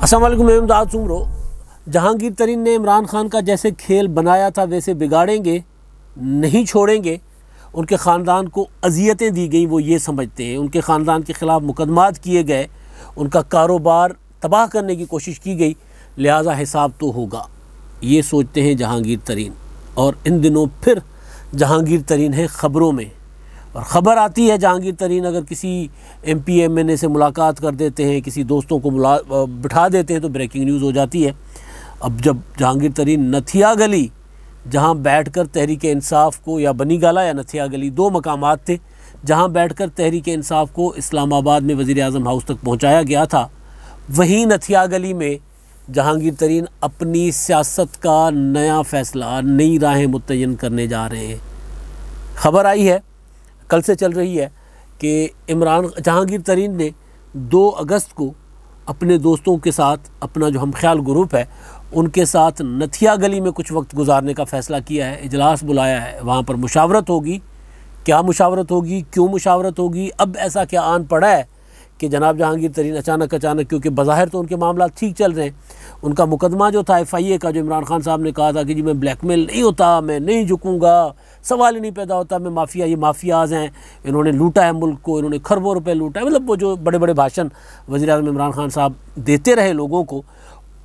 अस्सलाम वालेकुम, मैं इमदाद सुमरो। जहांगीर तरीन ने इमरान खान का जैसे खेल बनाया था वैसे बिगाड़ेंगे, नहीं छोड़ेंगे। उनके ख़ानदान को अजियतें दी गई, वो ये समझते हैं। उनके ख़ानदान के ख़िलाफ़ मुकदमात किए गए, उनका कारोबार तबाह करने की कोशिश की गई, लिहाजा हिसाब तो होगा, ये सोचते हैं जहांगीर तरीन। और इन दिनों फिर जहांगीर तरीन है ख़बरों में, और ख़बर आती है जहांगीर तरीन अगर किसी MP MNA से मुलाकात कर देते हैं, किसी दोस्तों को बिठा देते हैं तो ब्रेकिंग न्यूज़ हो जाती है। अब जब जहांगीर तरीन नथिया गली, जहां बैठकर तहरीक इंसाफ को, या बनी गाला या नथिया गली, दो मकामात थे जहां बैठकर तहरीक इंसाफ को इस्लामाबाद में वज़ीर आज़म हाउस तक पहुंचाया गया था, वहीं नथिया गली में जहांगीर तरीन अपनी सियासत का नया फ़ैसला, नई राहें मुतय्यन करने जा रहे हैं। ख़बर आई है, कल से चल रही है, कि जहांगीर तरीन ने 2 अगस्त को अपने दोस्तों के साथ, अपना जो हम ख्याल ग्रुप है उनके साथ नथिया गली में कुछ वक्त गुजारने का फ़ैसला किया है। इजलास बुलाया है, वहाँ पर मुशावरत होगी। क्या मुशावरत होगी, क्यों मुशावरत होगी, अब ऐसा क्या आन पड़ा है कि जनाब जहांगीर तरीन अचानक, क्योंकि बज़ाहिर तो उनके मामला ठीक चल रहे हैं। उनका मुकदमा जो था FIA का, जो इमरान खान साहब ने कहा था कि जी मैं ब्लैकमेल नहीं होता, मैं नहीं झुकूँगा, सवाल ही नहीं पैदा होता, मैं माफिया, ये माफियाज़ हैं, इन्होंने लूटा है मुल्क को, इन्होंने खरबों रुपए लूटा है, मतलब वो जो बड़े बड़े भाषण वज़ीर आज़म इमरान खान साहब देते रहे लोगों को,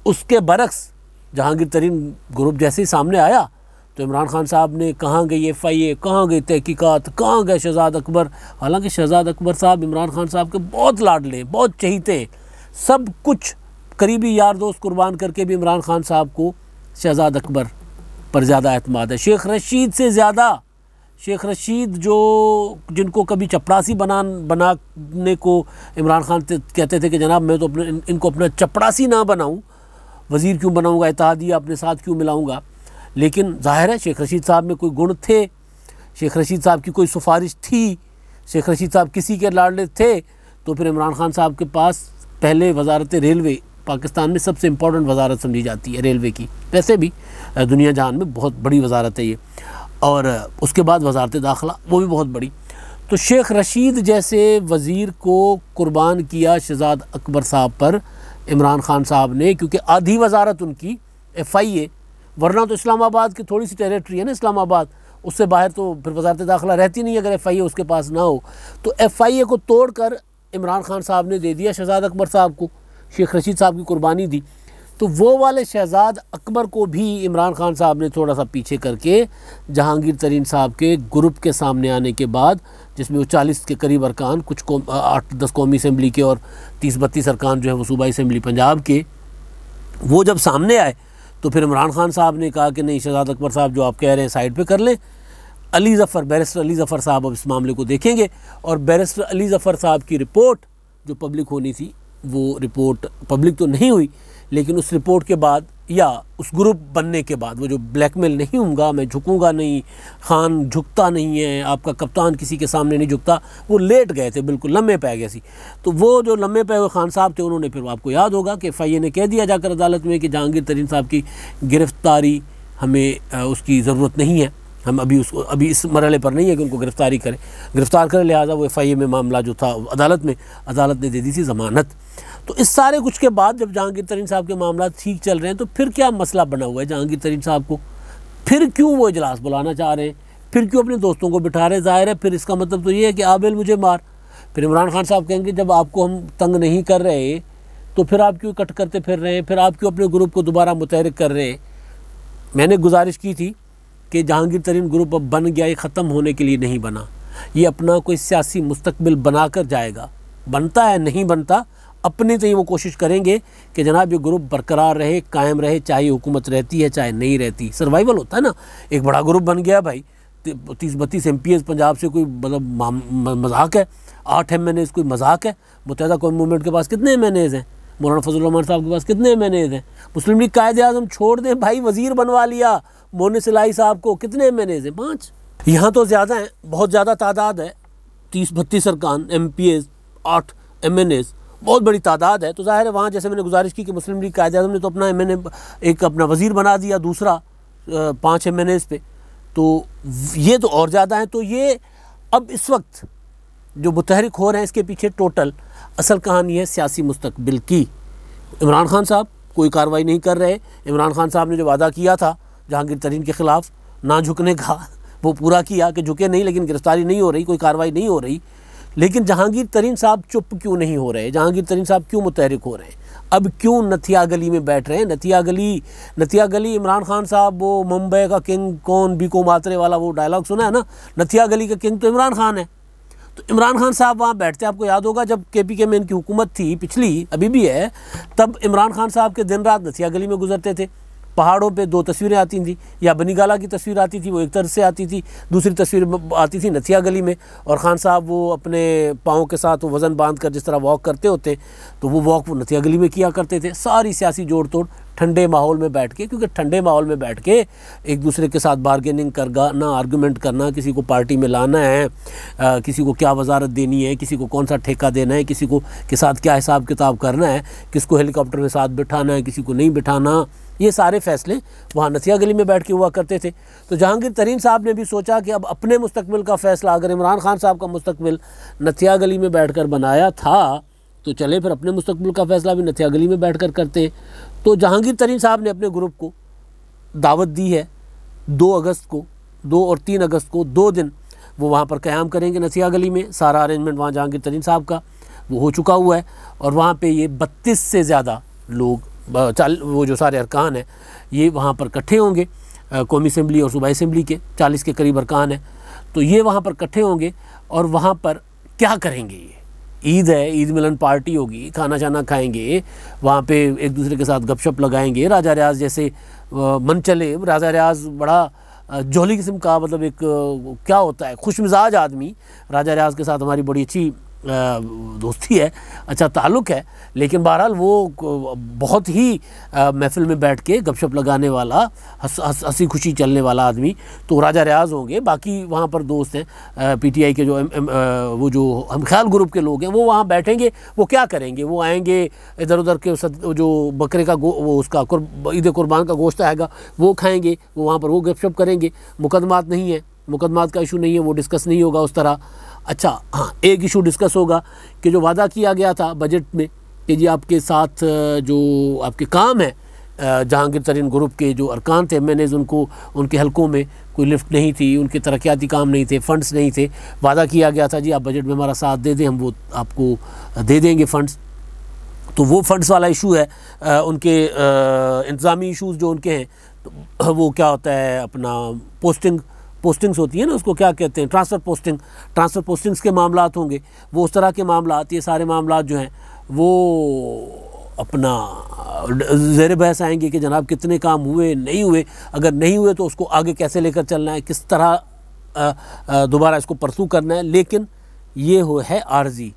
उसके बरक्स जहांगीर तरीन ग्रुप जैसे ही सामने आया तो इमरान खान साहब ने कहाँ गई FIA, कहाँ गई तहकीकात, कहाँ गए शहजाद अकबर। हालांकि शहजाद अकबर साहब इमरान खान साहब के बहुत लाडले, बहुत चहीते, सब कुछ करीबी यार दोस्त कुर्बान करके भी इमरान खान साहब को शहजाद अकबर पर ज़्यादा एतमाद है। शेख रशीद से ज़्यादा, शेख रशीद जो जिनको कभी चपड़ासी बनाने को इमरान खान कहते थे कि जनाब मैं तो इनको अपना चपड़ासी ना बनाऊं, वज़ीर क्यों बनाऊंगा, इत्तेहादिया अपने साथ क्यों मिलाऊंगा। लेकिन ज़ाहिर है शेख रशीद साहब में कोई गुण थे, शेख रशीद साहब की कोई सिफारिश थी, शेख रशीद साहब किसी के लाडले थे, तो फिर इमरान खान साहब के पास पहले वजारत रेलवे, पाकिस्तान में सबसे इम्पोर्टेंट वजारत समझी जाती है रेलवे की, वैसे भी दुनिया जहान में बहुत बड़ी वजारत है ये, और उसके बाद वजारत दाखिला, वो भी बहुत बड़ी। तो शेख रशीद जैसे वज़ीर को कुर्बान किया शहजाद अकबर साहब पर इमरान खान साहब ने, क्योंकि आधी वजारत उनकी FIA, वरना तो इस्लामाबाद की थोड़ी सी टेरिटरी है ना इस्लामाबाद, उससे बाहर तो फिर वजारत दाखिला रहती नहीं अगर FIA उसके पास ना हो। तो FIA को तोड़कर इमरान खान साहब ने दे दिया शहजाद अकबर साहब को, शेख रशीद साहब की कुर्बानी दी। तो वो वाले शहजाद अकबर को भी इमरान खान साहब ने थोड़ा सा पीछे करके जहांगीर तरीन साहब के ग्रुप के सामने आने के बाद, जिसमें वो 40 के करीब अरकान, कुछ 8-10 कौमी असम्बली के और 30-32 अरकान जो है वो सूबाई असम्बली पंजाब के, वो जब सामने आए तो फिर इमरान खान साहब ने कहा कि नहीं, शहजाद अकबर साहब जो आप कह रहे हैं साइड पे कर लें, अली ज़फ़र, बैरिस्टर अली ज़फ़र साहब अब इस मामले को देखेंगे। और बैरिस्टर अली ज़फ़र साहब की रिपोर्ट जो पब्लिक होनी थी, वो रिपोर्ट पब्लिक तो नहीं हुई, लेकिन उस रिपोर्ट के बाद या उस ग्रुप बनने के बाद, वो जो ब्लैकमेल नहीं होऊंगा, मैं झुकूंगा नहीं, खान झुकता नहीं है, आपका कप्तान किसी के सामने नहीं झुकता, वो लेट गए थे, बिल्कुल लम्बे पै गए सी। तो वो जो लम्बे पै हुए खान साहब थे, उन्होंने फिर आपको याद होगा कि FIA ने कह दिया जाकर अदालत में कि जहांगीर तरीन साहब की गिरफ़्तारी हमें उसकी ज़रूरत नहीं है, हम अभी इस मरहले पर नहीं है कि उनको गिरफ़्तार करें, लिहाजा वो FIA में मामला जो था अदालत ने दे दी थी ज़मानत। तो इस सारे कुछ के बाद जब जहांगीर तरीन साहब के मामला ठीक चल रहे हैं, तो फिर क्या मसला बना हुआ है जहांगीर तरीन साहब को, फिर क्यों वो इजलास बुलाना चाह रहे हैं, फिर क्यों अपने दोस्तों को बिठा रहे हैं। ज़ाहिर है फिर इसका मतलब तो ये है कि आबेल मुझे मार। फिर इमरान खान साहब कहेंगे जब आपको हम तंग नहीं कर रहे तो फिर आप क्यों कट करते फिर रहे हैं, फिर आप क्यों अपने ग्रुप को दोबारा मुतहरिक कर रहे हैं। मैंने गुजारिश की थी कि जहांगीर तरीन ग्रुप अब बन गया, ये ख़त्म होने के लिए नहीं बना, ये अपना कोई सियासी मुस्तकबिल बना कर जाएगा। बनता है नहीं बनता, अपने से ही वो कोशिश करेंगे कि जनाब ये ग्रुप बरकरार रहे, कायम रहे, चाहे हुकूमत रहती है चाहे नहीं रहती। सर्वाइवल होता है ना, एक बड़ा ग्रुप बन गया भाई, 30-32 MPs पंजाब से कोई मतलब मजाक है, 8 MNAs कोई मजाक है। मुत्तहिदा कौमी मूवमेंट के पास कितने MNAs हैं, मौलाना फजल रहमान साहब के पास कितने MNAs हैं, मुस्लिम लीग कायद-ए-आज़म छोड़ दें भाई, वज़ीर बनवा लिया मोनिस इलाही साहब को, कितने MNAs हैं, 5। यहाँ तो ज़्यादा हैं, बहुत ज़्यादा तादाद है, 30-32 अरकान, MPs, 8 MNAs, बहुत बड़ी तादाद है। तो ज़ाहिर है वहाँ जैसे मैंने गुजारिश की कि मुस्लिम लीग कायद-ए-आज़म ने तो अपना MNA एक अपना वज़ीर बना दिया, दूसरा 5 MNAs पे, तो ये तो और ज़्यादा हैं। तो ये अब इस वक्त जो मुतहरिक हो रहे हैं, इसके पीछे टोटल असल कहानी है सियासी मुस्तकबिल की, इमरान खान साहब कोई कार्रवाई नहीं कर रहे। इमरान खान साहब ने जो वादा किया था जहांगीर तरीन के ख़िलाफ़ ना झुकने का, वो पूरा किया कि झुके नहीं, लेकिन गिरफ्तारी नहीं हो रही, कोई कार्रवाई नहीं हो रही। लेकिन जहांगीर तरीन साहब चुप क्यों नहीं हो रहे? जहांगीर तरीन साहब क्यों मुतहरिक हो रहे हैं? अब क्यों नथिया गली में बैठ रहे हैं? नथिया गली इमरान खान साहब, वो मुंबई का किंग कौन बीको मात्रे वाला वो डायलॉग सुना है ना, नथिया गली का किंग तो इमरान खान है। तो इमरान खान साहब वहाँ बैठते, आपको याद होगा जब KPK में इनकी हुकूमत थी पिछली, अभी भी है, तब इमरान खान साहब के दिन रात नथिया गली में गुजरते थे। पहाड़ों पे 2 तस्वीरें आती थी, या बनीगाला की तस्वीर आती थी, वो एक तरफ से आती थी, दूसरी तस्वीर आती थी नथिया गली में, और खान साहब वो अपने पाँव के साथ वो वज़न बांध कर जिस तरह वॉक करते होते, तो वो वॉक वो नथिया गली में किया करते थे। सारी सियासी जोड़ तोड़ ठंडे माहौल में बैठ के, क्योंकि ठंडे माहौल में बैठ के एक दूसरे के साथ बार्गेनिंग करना, आर्गूमेंट करना, किसी को पार्टी में लाना है, किसी को क्या वजारत देनी है, किसी को कौन सा ठेका देना है, किसी को के साथ क्या हिसाब किताब करना है, किसको हेलीकॉप्टर में साथ बिठाना है, किसी को नहीं बिठाना, ये सारे फैसले वहाँ नथिया गली में बैठ के हुआ करते थे। तो जहांगीर तरीन साहब ने भी सोचा कि अब अपने मुस्तकबिल का फ़ैसला, अगर इमरान खान साहब का मुस्तकबिल नथिया गली में बैठकर बनाया था, तो चले फिर अपने मुस्तकबिल का फ़ैसला भी नथिया गली में बैठकर करते। तो जहांगीर तरीन साहब ने अपने ग्रुप को दावत दी है 2 अगस्त को, 2 और 3 अगस्त को 2 दिन वो वहाँ पर क़याम करेंगे नथिया गली में। सारा अरेंजमेंट वहाँ जहांगीर तरीन साहब का वो हो चुका हुआ है, और वहाँ पे ये 32 से ज़्यादा लोग, वो जो सारे अरकान हैं ये वहाँ पर इकट्ठे होंगे। कौमी असम्बली और सूबाई असम्बली के 40 के करीब अरकान हैं, तो ये वहाँ पर इकट्ठे होंगे। और वहाँ पर क्या करेंगे? ये ईद है, ईद मिलन पार्टी होगी, खाना शाना खाएंगे, वहाँ पे एक दूसरे के साथ गपशप लगाएंगे। राजा रियाज जैसे मन चले, राजा रियाज बड़ा जौहली किस्म का, मतलब एक क्या होता है, खुश मिजाज आदमी। राजा रियाज के साथ हमारी बड़ी अच्छी दोस्ती है, अच्छा ताल्लुक़ है, लेकिन बहरहाल वो बहुत ही महफिल में बैठ के गपशप लगाने वाला, हंसी खुशी चलने वाला आदमी, तो राजा रियाज होंगे। बाकी वहाँ पर दोस्त हैं PTI के जो वो जो हम ख्याल ग्रुप के लोग हैं, वो वहाँ बैठेंगे। वो क्या करेंगे? वो आएंगे इधर उधर के जो बकरे का वो उसका ईद कुर्बान का गोश्त आएगा वो खाएँगे, वो वहाँ पर वो गपशप करेंगे। मुकदमात नहीं है, मुकदमात का इशू नहीं है, वो डिस्कस नहीं होगा उस तरह। अच्छा हाँ, एक इशू डिस्कस होगा कि जो वादा किया गया था बजट में कि जी आपके साथ जो आपके काम है, जहांगीर तरीन ग्रुप के जो अरकान थे, मैंने उनको, उनके हलकों में कोई लिफ्ट नहीं थी, उनके तरक्याती काम नहीं थे, फंड्स नहीं थे। वादा किया गया था जी आप बजट में हमारा साथ दे दें, हम वो आपको दे देंगे फ़ंड्स। तो वो फंड्स वाला इशू है। उनके इंतज़ामी इशूज़ जो उनके हैं, तो वो क्या होता है, अपना पोस्टिंग्स होती है ना, उसको क्या कहते हैं, ट्रांसफ़र पोस्टिंग्स के मामलात होंगे, वो उस तरह के मामलात, ये सारे मामलात जो हैं वो अपना ज़ेर बहस आएंगे कि जनाब कितने काम हुए, नहीं हुए, अगर नहीं हुए तो उसको आगे कैसे लेकर चलना है, किस तरह दोबारा इसको परसू करना है। लेकिन ये है आर्जी,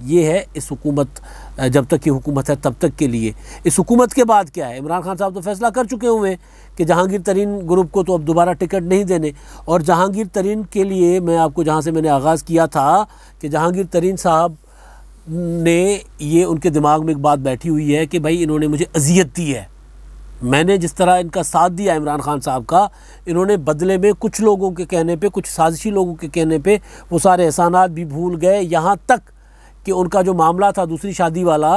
ये है इस हुकूमत, जब तक की हुकूमत है तब तक के लिए। इस हुकूमत के बाद क्या है? इमरान खान साहब तो फैसला कर चुके हुए हैं कि जहांगीर तरीन ग्रुप को तो अब दोबारा टिकट नहीं देने। और जहांगीर तरीन के लिए मैं आपको, जहाँ से मैंने आगाज़ किया था कि जहांगीर तरीन साहब ने, ये उनके दिमाग में एक बात बैठी हुई है कि भाई इन्होंने मुझे अजियत दी है, मैंने जिस तरह इनका साथ दिया इमरान खान साहब का, इन्होंने बदले में कुछ लोगों के कहने पे, कुछ साजिशी लोगों के कहने पे वो सारे एहसानात भी भूल गए। यहाँ तक कि उनका जो मामला था दूसरी शादी वाला,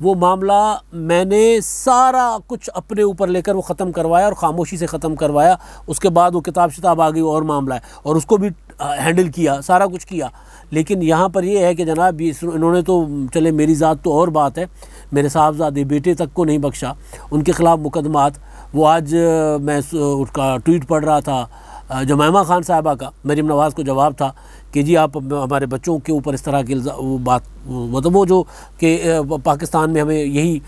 वो मामला मैंने सारा कुछ अपने ऊपर लेकर वो ख़त्म करवाया और ख़ामोशी से ख़त्म करवाया। उसके बाद वो किताब शिताब आ गई और मामला है, और उसको भी हैंडल किया, सारा कुछ किया। लेकिन यहाँ पर ये है कि जनाब इन्होंने तो, चले मेरी ज़ात तो और बात है, मेरे साहबजादे बेटे तक को नहीं बख्शा, उनके ख़िलाफ़ मुकदमात। वो आज मैं उसका ट्वीट पढ़ रहा था, जमैमा खान साहबा का मरीम नवाज़ को जवाब था कि जी आप हमारे बच्चों के ऊपर इस तरह की वो बात, मतलब वो जो कि पाकिस्तान में हमें यही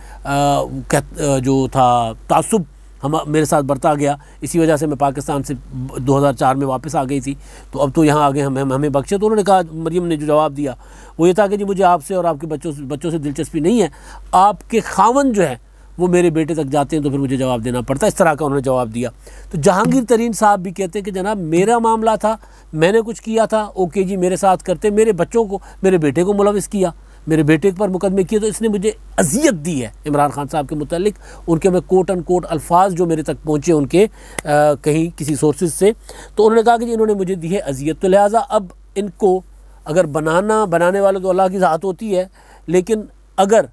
जो था तासुब मेरे साथ बरता गया, इसी वजह से मैं पाकिस्तान से 2004 में वापस आ गई थी, तो अब तो यहाँ आ गए, हमें बख्शे। तो उन्होंने कहा, मरीम ने जो जवाब दिया वो ये था कि जी मुझे आपसे और आपके बच्चों से दिलचस्पी नहीं है, आपके खावन जो है वो मेरे बेटे तक जाते हैं तो फिर मुझे जवाब देना पड़ता है। इस तरह का उन्होंने जवाब दिया। तो जहांगीर तरीन साहब भी कहते हैं कि जनाब मेरा मामला था, मैंने कुछ किया था, ओके जी मेरे साथ करते, मेरे बच्चों को, मेरे बेटे को मुलविस किया, मेरे बेटे पर मुकदमे किए, तो इसने मुझे अजियत दी है इमरान खान साहब के मुतालिक। उनके मैं कोट एंड कोट अल्फाज जो मेरे तक पहुँचे उनके कहीं किसी सोर्सेज से, तो उन्होंने कहा कि जी इन्होंने मुझे दी है अजियत। तो लिहाजा अब इनको अगर बनाने वाले तो अल्लाह की ज़ात होती है, लेकिन अगर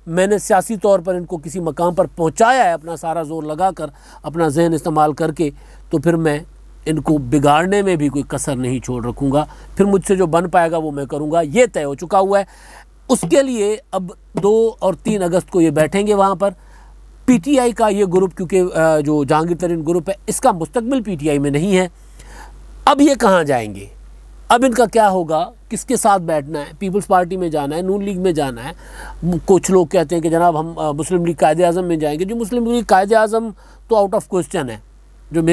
मैंने सियासी तौर पर इनको किसी मकाम पर पहुंचाया है अपना सारा ज़ोर लगा कर, अपना जहन इस्तेमाल करके, तो फिर मैं इनको बिगाड़ने में भी कोई कसर नहीं छोड़ रखूँगा। फिर मुझसे जो बन पाएगा वो मैं करूँगा, ये तय हो चुका हुआ है। उसके लिए अब 2 और 3 अगस्त को ये बैठेंगे वहाँ पर। पीटीआई का ये ग्रुप, क्योंकि जो जहांगीर तरीन ग्रुप है, इसका मुस्तकबिल पीटीआई में नहीं है। अब ये कहाँ जाएंगे, अब इनका क्या होगा, किसके साथ बैठना है, पीपल्स पार्टी में जाना है, नून लीग में जाना है। कुछ लोग कहते हैं कि जनाब हम मुस्लिम लीग कायदे आज़म में जाएंगे। जो मुस्लिम लीग कायदे आज़म तो आउट ऑफ क्वेश्चन है, जो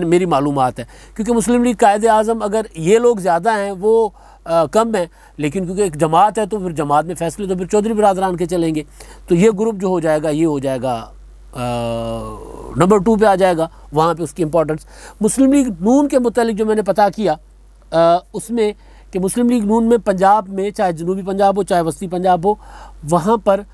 मेरी मालूमात है, क्योंकि मुस्लिम लीग कायदे आज़म अगर ये लोग ज़्यादा हैं वो कम है, लेकिन क्योंकि एक जमात है तो फिर जमात में फैसले तो फिर चौधरी बिरादरान के चलेंगे। तो ये ग्रुप जो हो जाएगा, ये हो जाएगा नंबर 2 पे आ जाएगा, वहाँ पे उसकी इंपॉर्टेंस। मुस्लिम लीग नून के मुतालिक जो मैंने पता किया उसमें कि मुस्लिम लीग नून में पंजाब में, चाहे जनूबी पंजाब हो चाहे वस्ती पंजाब हो, वहाँ पर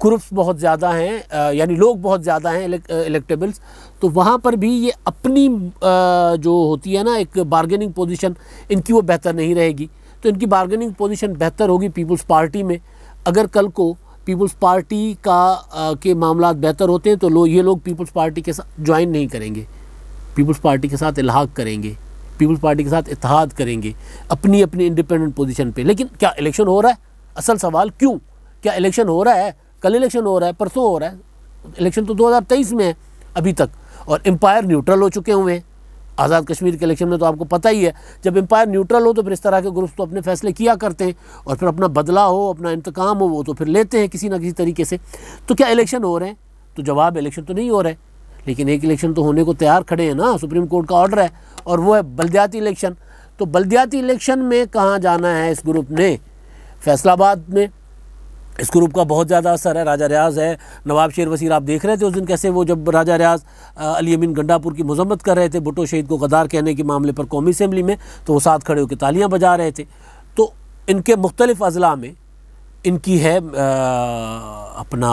ग्रुप्स बहुत ज़्यादा हैं, यानी लोग बहुत ज़्यादा हैं इलेक्टेबल्स। तो वहाँ पर भी ये अपनी जो होती है ना एक बार्गेनिंग पोजीशन, इनकी वो बेहतर नहीं रहेगी। तो इनकी बार्गेनिंग पोजीशन बेहतर होगी पीपल्स पार्टी में। अगर कल को पीपल्स पार्टी के मामलात बेहतर होते हैं तो ये लोग पीपल्स पार्टी के साथ ज्वाइन नहीं करेंगे, पीपल्स पार्टी के साथ इल्हाक करेंगे, पीपल्स पार्टी के साथ इत्तेहाद करेंगे अपनी अपनी इंडिपेंडेंट पोजीशन पे। लेकिन क्या इलेक्शन हो रहा है? असल सवाल क्यों, क्या इलेक्शन हो रहा है? कल इलेक्शन हो रहा है, परसों हो रहा है, इलेक्शन तो 2023 में है अभी तक, और एम्पायर न्यूट्रल हो चुके हुए हैं। आज़ाद कश्मीर के इलेक्शन में तो आपको पता ही है, जब एम्पायर न्यूट्रल हो तो फिर इस तरह के ग्रुप्स तो अपने फैसले किया करते हैं, और फिर अपना बदला हो, अपना इंतकाम हो, वो तो फिर लेते हैं किसी ना किसी तरीके से। तो क्या इलेक्शन हो रहे हैं? तो जवाब इलेक्शन तो नहीं हो रहे, लेकिन एक इलेक्शन तो होने को तैयार खड़े हैं ना, सुप्रीम कोर्ट का ऑर्डर है, और वो है बल्दियाती इलेक्शन। तो बल्दियाती इलेक्शन में कहाँ जाना है इस ग्रुप ने? फैसलाबाद में इस ग्रुप का बहुत ज़्यादा असर है। राजा रियाज है, नवाब शेर वसीर, आप देख रहे थे उस दिन कैसे वो जब राजा रियाज अली अमीन गंडापुर की मजम्मत कर रहे थे भुट्टो शहीद को गद्दार कहने के मामले पर कौमी असम्बली में, तो वो साथ खड़े होकर तालियां बजा रहे थे। तो इनके मुख्तलिफ अजला में इनकी है अपना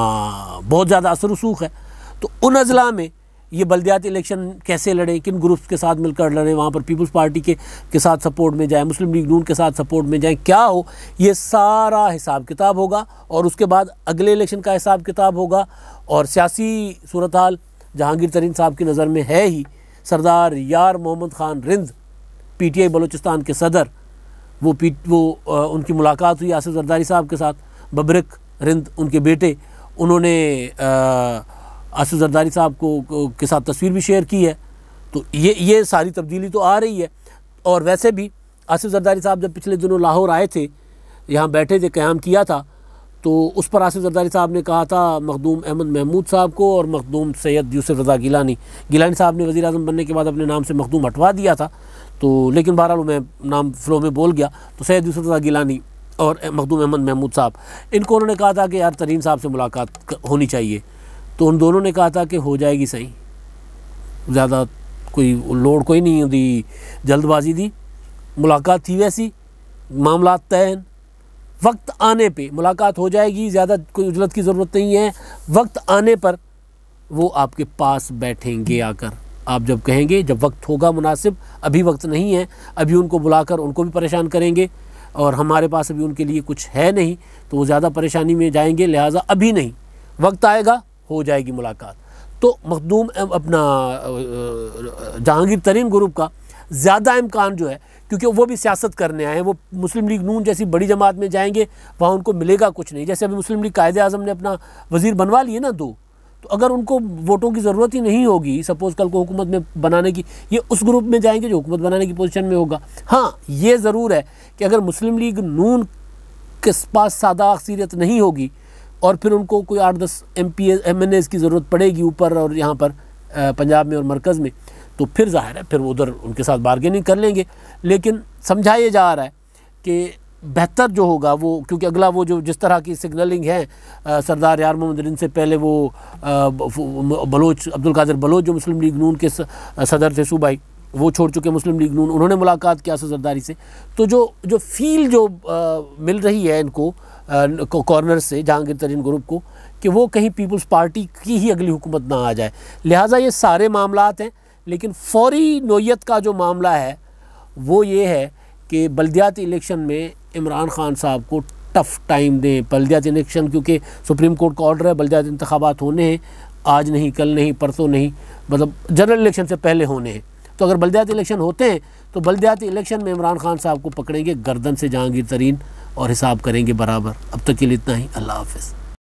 बहुत ज़्यादा असर रसूख है। तो उन अजला में ये बल्दियाती इलेक्शन कैसे लड़े, किन ग्रुप्स के साथ मिलकर लड़े, वहाँ पर पीपल्स पार्टी के साथ सपोर्ट में जाए, मुस्लिम लीग नून के साथ सपोर्ट में जाए, क्या हो, ये सारा हिसाब किताब होगा। और उसके बाद अगले इलेक्शन का हिसाब किताब होगा। और सियासी सूरत हाल जहांगीर तरीन साहब की नज़र में है ही। सरदार यार मोहम्मद ख़ान रिंद, पीटीआई बलूचिस्तान के सदर, वो उनकी मुलाकात हुई आसिफ जरदारी साहब के साथ। बबरिक रिंद उनके बेटे, उन्होंने आसिफ जरदारी साहब के साथ तस्वीर भी शेयर की है। तो ये सारी तब्दीली तो आ रही है। और वैसे भी आसिफ जरदारी साहब जब पिछले दिनों लाहौर आए थे, यहाँ बैठे थे, क़याम किया था, तो उस पर आसिफ जरदारी साहब ने कहा था मखदूम अहमद महमूद साहब को और मखदूम सैयद यूसुफ रज़ा गिलानी साहब ने वज़ीर आज़म बनने के बाद अपने नाम से मखदूम हटवा दिया था। तो लेकिन बहरहाल मैं नाम फ़्लो में बोल गया, तो सैयद यूसुफ रज़ा गिलानी और मखदूम अहमद महमूद साहब, इनको उन्होंने कहा था कि यार तरीन साहब से मुलाकात होनी चाहिए। तो उन दोनों ने कहा था कि हो जाएगी सही, ज़्यादा कोई लोड कोई नहीं होती, जल्दबाजी दी, मुलाकात थी वैसी, मामला तय, वक्त आने पे मुलाकात हो जाएगी, ज़्यादा कोई उजलत की ज़रूरत नहीं है। वक्त आने पर वो आपके पास बैठेंगे आकर, आप जब कहेंगे, जब वक्त होगा मुनासिब। अभी वक्त नहीं है, अभी उनको बुलाकर उनको भी परेशान करेंगे, और हमारे पास अभी उनके लिए कुछ है नहीं, तो वो ज़्यादा परेशानी में जाएंगे। लिहाजा अभी नहीं, वक्त आएगा, हो जाएगी मुलाकात। तो मखदूम अपना जहांगीर तरीन ग्रुप का ज़्यादा इम्कान जो है, क्योंकि वो भी सियासत करने आए हैं, वो मुस्लिम लीग नून जैसी बड़ी जमात में जाएंगे, वहाँ उनको मिलेगा कुछ नहीं। जैसे अभी मुस्लिम लीग कायदे आज़म ने अपना वज़ीर बनवा लिए ना 2, तो अगर उनको वोटों की ज़रूरत ही नहीं होगी, सपोज़ कल को हुकूमत में बनाने की, ये उस ग्रुप में जाएंगे जो हुकूमत बनाने की पोजीशन में होगा। हाँ, ये ज़रूर है कि अगर मुस्लिम लीग नून के पास सादा अक्सरियत नहीं होगी और फिर उनको कोई 8-10 MPs की ज़रूरत पड़ेगी ऊपर और यहाँ पर पंजाब में और मरकज़ में, तो फिर ज़ाहिर है फिर उधर उनके साथ बार्गेनिंग कर लेंगे। लेकिन समझाया जा रहा है कि बेहतर जो होगा वो, क्योंकि अगला वो जो जिस तरह की सिग्नलिंग है, सरदार यार मोहम्मद रिंद से पहले वो बलोच, अब्दुल कादिर बलोच जो मुस्लिम लीग नून के सदर थे सूबाई, वो छोड़ चुके मुस्लिम लीग नून, उन्होंने मुलाकात की आसिफ जरदारी से। तो जो फील जो मिल रही है इनको कॉर्नर से जहांगीर तरीन ग्रुप को, कि वो कहीं पीपल्स पार्टी की ही अगली हुकूमत ना आ जाए। लिहाजा ये सारे मामलात हैं। लेकिन फौरी नोयत का जो मामला है वो ये है कि बल्दियाती इलेक्शन में इमरान ख़ान साहब को टफ़ टाइम दें बल्दियाती इलेक्शन, क्योंकि सुप्रीम कोर्ट का ऑर्डर है बल्दियाती इंतखाबात होने हैं, आज नहीं, कल नहीं, परसों नहीं, मतलब जनरल इलेक्शन से पहले होने हैं। तो अगर बल्दियाती इलेक्शन होते हैं तो बल्दियाती इलेक्शन में इमरान खान साहब को पकड़ेंगे गर्दन से जहांगीर तरीन और हिसाब करेंगे बराबर। अब तक के लिए इतना ही। अल्लाह हाफ़िज़।